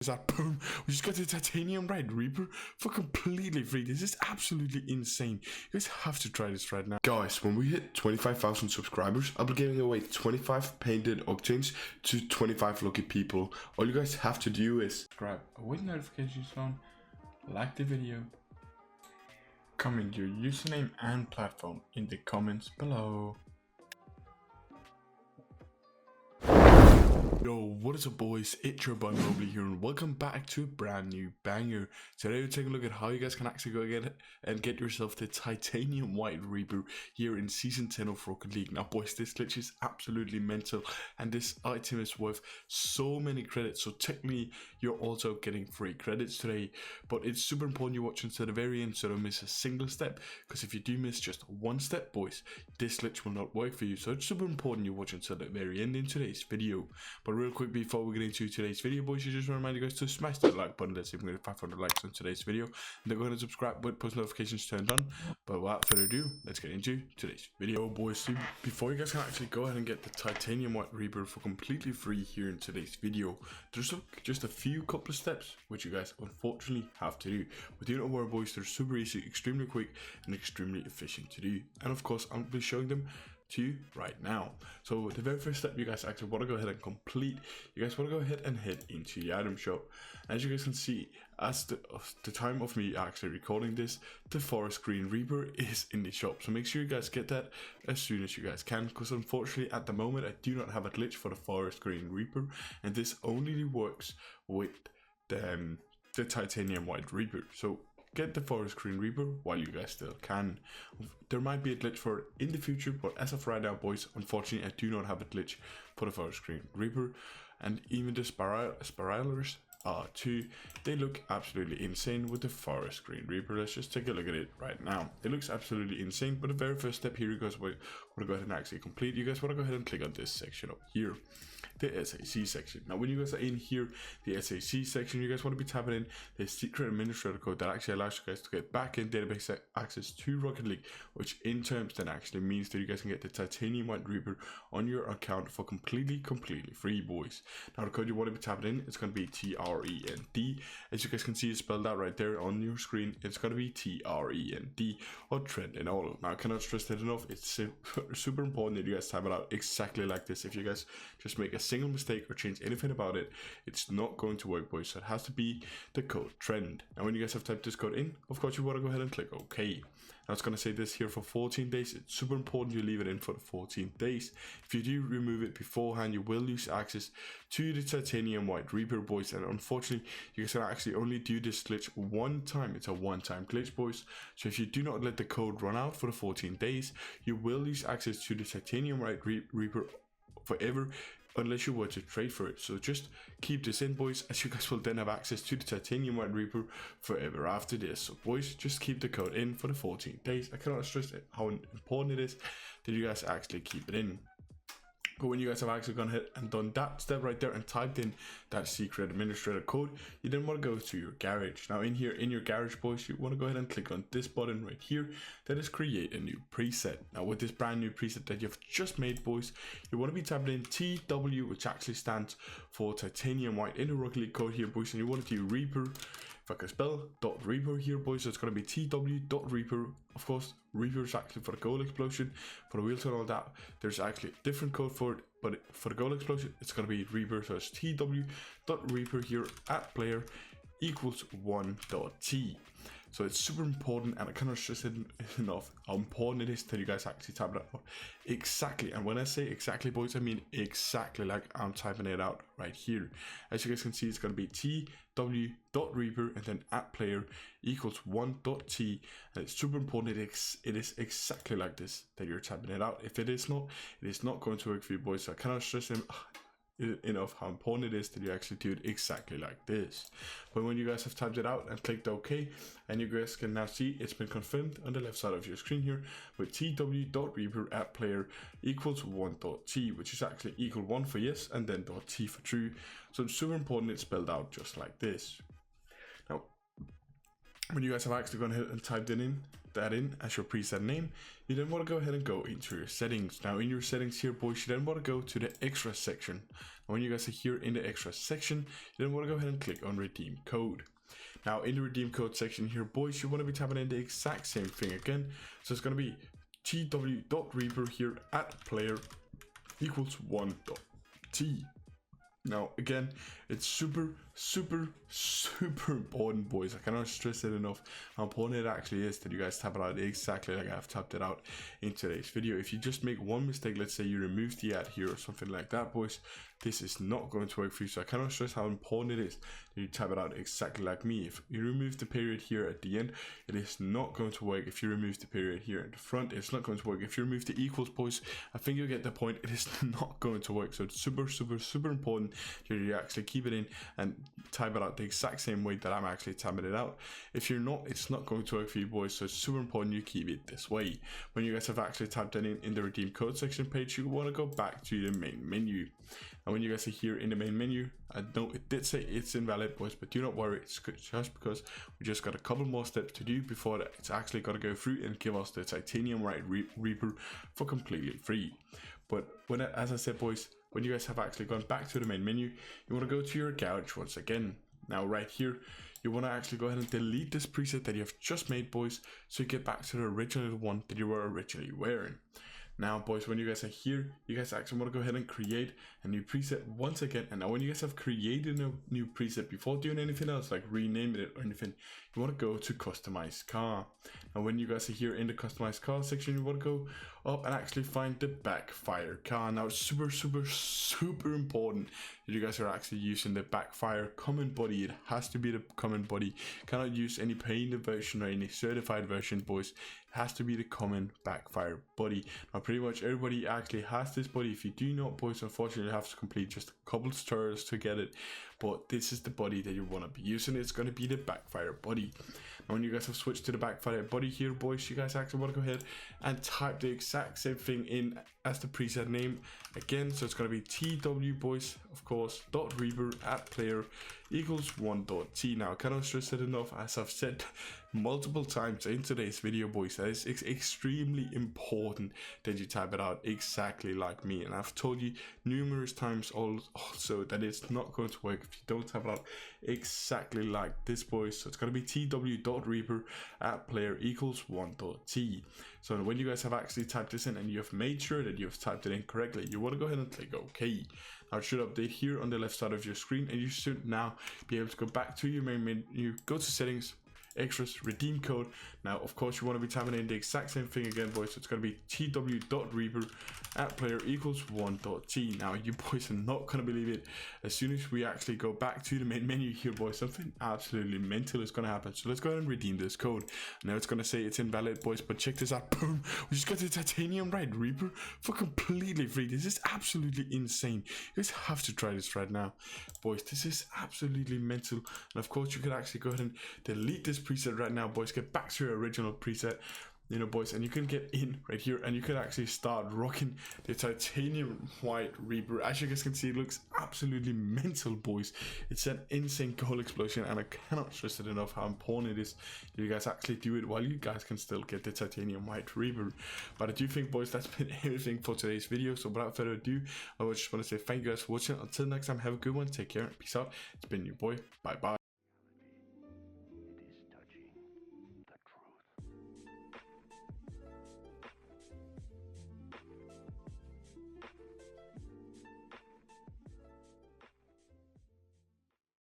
Is that boom? We just got the Titanium right, Reaper, for completely free. This is absolutely insane. You guys have to try this right now. Guys, when we hit 25,000 subscribers, I'll be giving away 25 painted octanes to 25 lucky people. All you guys have to do is subscribe with notifications on, like the video, comment your username and platform in the comments below. Yo, what is up boys, it's your boy Mobley here and welcome back to a brand new banger. Today we're taking a look at how you guys can actually go get yourself the Titanium White Reaper here in Season 10 of Rocket League. Now boys, this glitch is absolutely mental and this item is worth so many credits, so technically you're also getting free credits today. But it's super important you watch until the very end so don't miss a single step, because if you do miss just one step boys, this glitch will not work for you. So it's super important you watch until the very end in today's video. But real quick before we get into today's video boys, I just want to remind you guys to smash that like button. Let's see if we can get 500 likes on today's video, and then go ahead and subscribe with post notifications turned on. But without further ado, let's get into today's video boys. Before you guys can actually go ahead and get the Titanium White Reaper for completely free here in today's video, there's just a few couple of steps which you guys unfortunately have to do. But do not worry boys, they're super easy, extremely quick and extremely efficient to do, and of course I'll be showing them to you right now. So the very first step you guys actually want to go ahead and complete, you guys want to go ahead and head into the item shop. As you guys can see, as the time of me actually recording this, the forest green Reaper is in the shop, so make sure you guys get that as soon as you guys can, because unfortunately at the moment I do not have a glitch for the forest green Reaper, and this only works with the Titanium White Reaper. So get the forest green Reaper while you guys still can. There might be a glitch for it in the future, but as of right now boys, unfortunately I do not have a glitch for the forest green Reaper. And even the spiralers too, they look absolutely insane with the forest green Reaper. Let's just take a look at it right now. It looks absolutely insane, but the very first step here you guys want to go ahead and actually complete. You guys want to go ahead and click on this section up here, the SAC section. Now when you guys are in here, the SAC section, you guys want to be tapping in the secret administrator code that actually allows you guys to get back in database access to Rocket League, which in terms then actually means that you guys can get the Titanium White Reaper on your account for completely free boys. Now the code you want to be tapping in, it's going to be TREND. As you guys can see, it's spelled out right there on your screen. It's going to be TREND or trend and all. Now I cannot stress that enough, it's super important that you guys type it out exactly like this. If you guys just make a single mistake or change anything about it, it's not going to work boys. So it has to be the code trend. And when you guys have typed this code in, of course you want to go ahead and click OK. Now it's going to say this here for 14 days. It's super important you leave it in for the 14 days. If you do remove it beforehand, you will lose access to the Titanium White Reaper boys, and unfortunately you guys can actually only do this glitch one time. It's a one-time glitch boys, so if you do not let the code run out for the 14 days, you will lose access to the Titanium White Reaper forever, unless you were to trade for it. So just keep this in boys, as you guys will then have access to the Titanium White Reaper forever after this. So boys, just keep the code in for the 14 days. I cannot stress how important it is that you guys actually keep it in. But when you guys have actually gone ahead and done that step right there and typed in that secret administrator code, you then want to go to your garage. Now in here, in your garage boys, you want to go ahead and click on this button right here that is create a new preset. Now with this brand new preset that you've just made boys, you want to be tapping in TW, which actually stands for Titanium White in the Rocket League code here boys, and you want to do Reaper, if I can spell, .Reaper here boys, so it's going to be TW.Reaper. Of course, Reaper is actually for the goal explosion, for the wheels and all that. There's actually a different code for it, but for the goal explosion, it's going to be Reaper, so it's TW.Reaper here at player equals 1.t. So it's super important, and I cannot stress it enough how important it is that you guys actually type it out exactly. And when I say exactly boys, I mean exactly like I'm typing it out right here. As you guys can see, it's going to be TW.Reaper and then at player equals 1.t, and it's super important it is exactly like this that you're typing it out. If it is not going to work for you boys. So I cannot stress enough how important it is that you actually do it exactly like this. But when you guys have typed it out and clicked OK, and you guys can now see it's been confirmed on the left side of your screen here with TW.Reaper at player equals 1.t, which is actually equal 1 for yes and then .t for true. So it's super important it's spelled out just like this. Now when you guys have actually gone ahead and typed that in as your preset name, you then want to go ahead and go into your settings. Now in your settings here, boys, you then want to go to the extra section. And when you guys are here in the extra section, you then want to go ahead and click on redeem code. Now in the redeem code section here, boys, you want to be tapping in the exact same thing again. So it's going to be tw.reaper here at player equals 1.t. Now again, it's super important, boys. I cannot stress it enough how important it actually is that you guys type it out exactly like I've typed it out in today's video. If you just make one mistake, let's say you remove the ad here or something like that, boys, this is not going to work for you. So I cannot stress how important it is that you type it out exactly like me. If you remove the period here at the end, it is not going to work. If you remove the period here at the front, it's not going to work. If you remove the equals, boys, I think you get the point. It is not going to work. So it's super important that you actually keep it in and type it out the exact same way that I'm actually typing it out. If you're not, it's not going to work for you, boys. So it's super important you keep it this way. When you guys have actually typed that in the redeem code section page, you want to go back to the main menu. And when you guys are here in the main menu, I know it did say it's invalid, boys, but do not worry, it's just because we just got a couple more steps to do before that it's actually got to go through and give us the Titainium Reaper for completely free. But when, as I said, boys, when you guys have actually gone back to the main menu, you want to go to your garage once again. Now right here, you want to actually go ahead and delete this preset that you have just made, boys, so you get back to the original one that you were originally wearing. Now, boys, when you guys are here, you guys actually want to go ahead and create a new preset once again. And now when you guys have created a new preset, before doing anything else like renaming it or anything, you want to go to customize car. And when you guys are here in the customize car section, you want to go up and actually find the backfire car. Now it's super important that you guys are actually using the backfire common body. It has to be the common body. You cannot use any painted version or any certified version, boys. It has to be the common backfire body. Now pretty much everybody actually has this body. If you do not, boys, unfortunately you have to complete just a couple stars to get it, but this is the body that you want to be using. It's going to be the backfire body. Now when you guys have switched to the backfire body here, boys, you guys actually want to go ahead and type the exact same thing in as the preset name again. So it's going to be tw, boys, of course, .reaper at player equals 1.t. Now I cannot stress it enough, as I've said multiple times in today's video, boys, that it's extremely important that you type it out exactly like me. And I've told you numerous times also that it's not going to work if you don't type it out exactly like this, boys. So it's going to be tw.reaper at player equals 1.t. So when you guys have actually typed this in and you have made sure that you have typed it in correctly, you want to go ahead and click OK. Now it should update here on the left side of your screen, and you should now be able to go back to your main menu, go to settings, extras, redeem code. Now of course you want to be typing in the exact same thing again, boys. So it's going to be tw.reaper at player equals 1.t. Now you boys are not going to believe it. As soon as we actually go back to the main menu here, boys, something absolutely mental is going to happen. So let's go ahead and redeem this code. Now it's going to say it's invalid, boys, but check this out. Boom, we just got the Titanium Reaper for completely free. This is absolutely insane. You guys have to try this right now, boys. This is absolutely mental. And of course you could actually go ahead and delete this preset right now, boys. Get back to your original preset, you know, boys, and you can get in right here and you can actually start rocking the Titanium White Reaper. As you guys can see, it looks absolutely mental, boys. It's an insane gold explosion, and I cannot stress it enough how important it is that you guys actually do it while you guys can still get the Titanium White Reaper. But I do think, boys, that's been everything for today's video. So without further ado, I just want to say thank you guys for watching. Until next time, have a good one, take care, peace out. It's been your boy, bye bye.